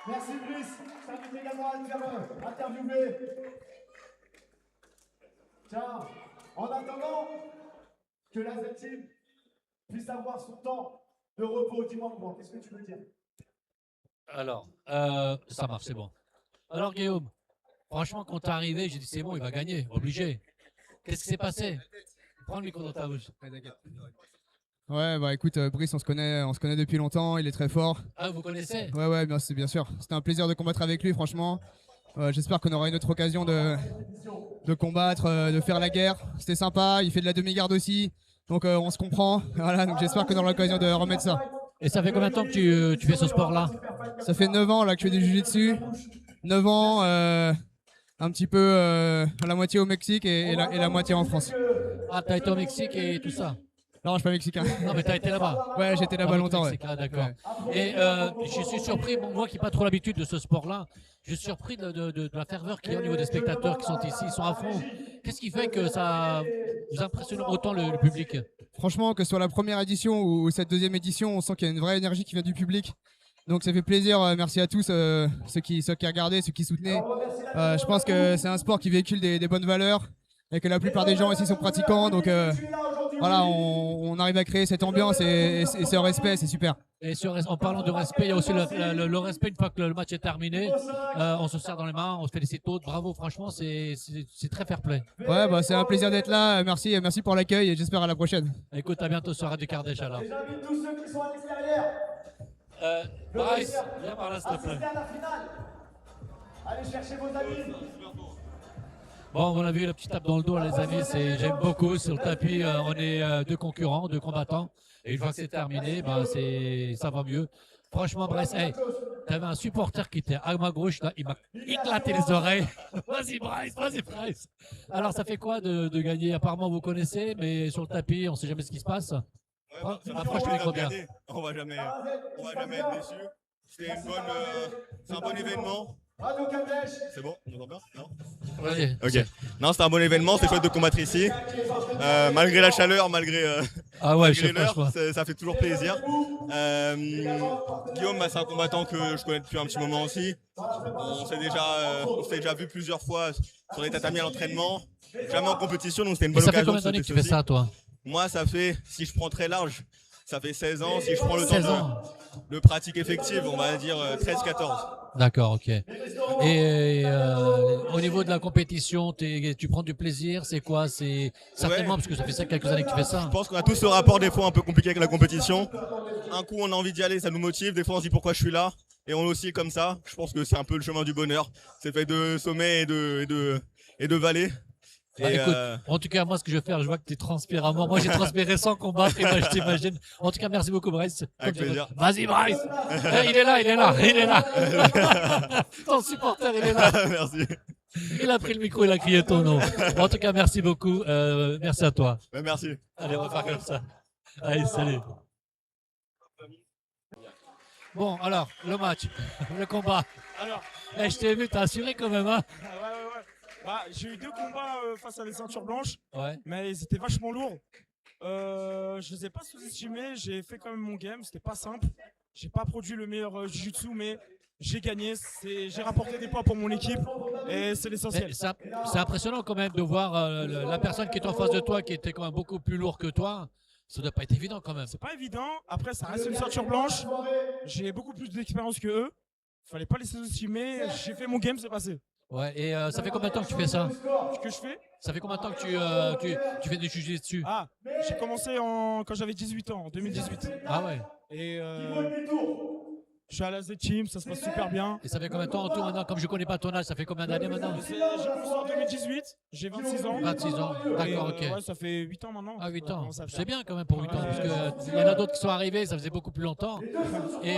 Merci Brice. Je t'invite également à te faire interviewer. Tiens, en attendant que la Z-Team puisse avoir son temps de repos, dis-moi comment, qu'est-ce que tu veux dire? Alors, ça marche, c'est bon. Alors Guillaume, franchement, quand t'es arrivé, j'ai dit c'est bon, il va gagner, obligé. Qu'est-ce qui s'est passé? Prends le micro dans ta bouche. Ouais, bah écoute, Brice, on se connaît depuis longtemps, il est très fort. Ah, vous connaissez? Ouais, bien sûr. C'était un plaisir de combattre avec lui, franchement. J'espère qu'on aura une autre occasion de combattre, de faire la guerre. C'était sympa, il fait de la demi-garde aussi, donc on se comprend. Voilà, donc j'espère qu'on aura l'occasion de remettre ça. Et ça fait combien de temps que tu fais ce sport-là? Ça fait 9 ans là, que je fais du jiu-jitsu. 9 ans, un petit peu la moitié au Mexique et la moitié en France. Ah, t'as été au Mexique et tout ça? Non, je suis pas mexicain. Non, mais t'as été là-bas? Ouais, j'étais là-bas longtemps. Ouais. Ah, d'accord. Ouais. Et je suis surpris, bon, moi qui n'ai pas trop l'habitude de ce sport-là, je suis surpris de la ferveur qu'il y a au niveau des spectateurs qui sont ici, ils sont à fond. Qu'est-ce qui fait que ça vous impressionne autant le public? Franchement, que ce soit la première édition ou cette deuxième édition, on sent qu'il y a une vraie énergie qui vient du public. Donc ça fait plaisir, merci à tous, ceux qui regardaient, ceux qui soutenaient. Je pense que c'est un sport qui véhicule des bonnes valeurs et que la plupart des gens ici sont pratiquants. Donc voilà, on arrive à créer cette ambiance et c'est en respect, c'est super. Et en parlant de respect, il y a aussi le respect une fois que le match est terminé. On se serre dans les mains, on se félicite tous. Bravo, franchement, c'est très fair play. Ouais, bah, c'est un plaisir d'être là. Merci pour l'accueil et j'espère à la prochaine. Écoute, à bientôt sur Radio Kardec alors. J'invite tous ceux qui sont à l'extérieur. Bryce, viens par là s'il te plaît. Assistez à la finale. Allez chercher vos amis. Bon, on a vu la petite tape dans le dos, les amis. J'aime beaucoup. Sur le tapis, on est deux concurrents, deux combattants. Et une fois que c'est terminé, ben, ça va mieux. Franchement, Bryce, hey, t'avais un supporter qui était à ma gauche, là, il m'a éclaté les oreilles. Vas-y, Bryce. Alors, ça fait quoi de gagner? Apparemment, vous connaissez, mais sur le tapis, on ne sait jamais ce qui se passe. Approche le micro bien. On va jamais être déçu. C'est un bon événement. C'est bon, on entend bien? Non? Vas-y. Ok. Non, c'était un bon événement, c'est chouette de combattre ici. Malgré la chaleur, malgré l'heure, ça fait toujours plaisir. Guillaume, c'est un combattant que je connais depuis un petit moment aussi. On s'est déjà vu plusieurs fois sur les tatamis à l'entraînement. Jamais en compétition, donc c'était une bonne occasion. Ça fait combien d'années que tu fais ça, toi? Moi, ça fait, si je prends très large, ça fait 16 ans. Si je prends le 16 temps ans. de pratique effective, on va dire 13-14. D'accord, ok. Et au niveau de la compétition, tu prends du plaisir, c'est quoi? C'est certainement parce que ça fait ça quelques années que tu fais ça. Je pense qu'on a tous ce rapport des fois un peu compliqué avec la compétition. Un coup, on a envie d'y aller, ça nous motive. Des fois, on se dit pourquoi je suis là. Et on aussi comme ça. Je pense que c'est un peu le chemin du bonheur. C'est fait de sommets et de vallées. Écoute, en tout cas, moi, ce que je vais faire, je vois que tu transpires à mort. Moi, j'ai transpiré sans combattre, et moi, je t'imagine. En tout cas, merci beaucoup, Bryce. Avec plaisir. Vas-y, Bryce. Il est là. Ton supporter, il est là. Merci. Il a pris le micro, il a crié ton nom. En tout cas, merci beaucoup. Merci à toi. Merci. Allez, on va faire comme ça. Allez, salut. Bon, alors, le match, le combat. Alors, je t'ai vu, t'as assuré quand même, hein? ouais. Bah, j'ai eu deux combats face à des ceintures blanches, mais ils étaient vachement lourds. Je les ai pas sous-estimés, j'ai fait quand même mon game, c'était pas simple. J'ai pas produit le meilleur jiu-jitsu, mais j'ai gagné. J'ai rapporté des points pour mon équipe et c'est l'essentiel. C'est impressionnant quand même de voir la personne qui est en face de toi, qui était quand même beaucoup plus lourd que toi. Ça doit pas être évident quand même. C'est pas évident. Après, ça reste une ceinture blanche. J'ai beaucoup plus d'expérience que eux. Fallait pas les sous-estimer. J'ai fait mon game, c'est passé. Ouais, et ça fait combien de temps que tu fais ça? Que je fais? Ça fait combien de temps que tu fais des jiu-jitsu? Ah, j'ai commencé quand j'avais 18 ans, en 2018. Ah ouais. Et je suis à la Z-Team, ça se passe super bien. Et ça fait combien de temps en tout maintenant? Comme je connais pas ton âge, ça fait combien d'années maintenant? J'ai commencé en 2018, j'ai 26 ans. 26 ans, d'accord, ok. Ouais, ça fait 8 ans maintenant. Ah, 8 ans. C'est bien quand même pour 8 ans, parce qu'il y en a d'autres qui sont arrivés, ça faisait beaucoup plus longtemps. Et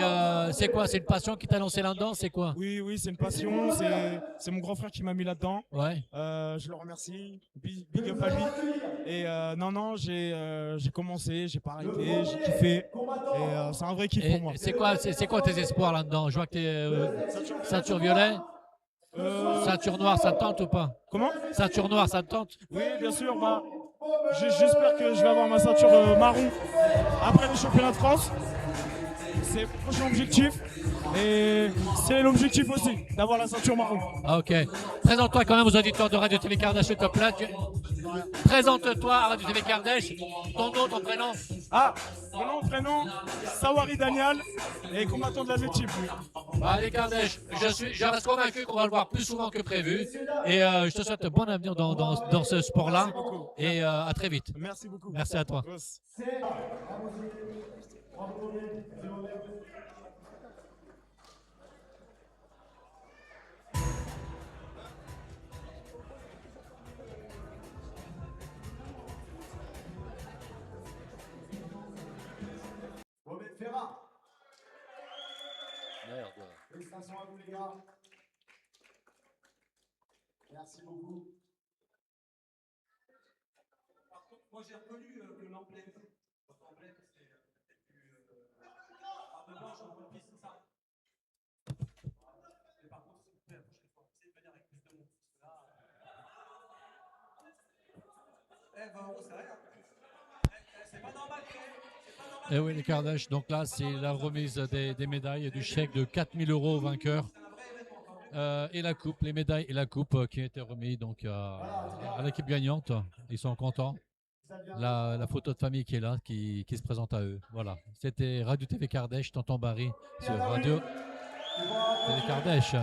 c'est quoi? C'est une passion qui t'a lancé là-dedans? C'est quoi? Oui, c'est une passion. C'est mon grand frère qui m'a mis là-dedans. Ouais. Je le remercie. Big up à lui. Et non, j'ai commencé, j'ai pas arrêté, j'ai kiffé. Et c'est un vrai kiff pour moi. C'est quoi tes espoirs là-dedans? Je vois que t'es ceinture violet. Ceinture noire, ça te tente ou pas? Comment? Ceinture noire, ça te tente? Oui, bien sûr. Bah, j'espère que je vais avoir ma ceinture marron après les championnats de France. c'est mon prochain objectif. Et c'est l'objectif aussi, d'avoir la ceinture marron. Ah, ok. Présente-toi quand même aux auditeurs de Radio TV Kardèche, s'il te plaît. Présente-toi à Radio TV Kardèche. Ton nom, ton prénom. Ah, mon nom, prénom, Sawari Daniel, et combattant de la Z-Team. Allez Kardèche, je reste convaincu qu'on va le voir plus souvent que prévu. Et je te souhaite bon avenir dans ce sport-là. Et à très vite. Merci beaucoup. Merci à toi. Mohamed Ferrat. Merde. Félicitations à vous les gars. Merci beaucoup. Par contre, moi j'ai reconnu que l'emblème, votre emblème, c'est peut-être plus. De blanche en rugby, c'est ça. Mais par contre, s'il vous plaît, la prochaine fois, essayez de venir avec plus de monde. Là. 20 euros, c'est rien. C'est pas normal, Et oui, les Kardèche, donc là, c'est la remise des médailles et du chèque de 4 000 € aux vainqueurs. Et la coupe, les médailles et la coupe qui ont été remis donc, à l'équipe gagnante. Ils sont contents. La photo de famille qui est là, qui se présente à eux. Voilà, c'était Radio TV Kardèche, Tonton Barry sur Radio TV Kardèche.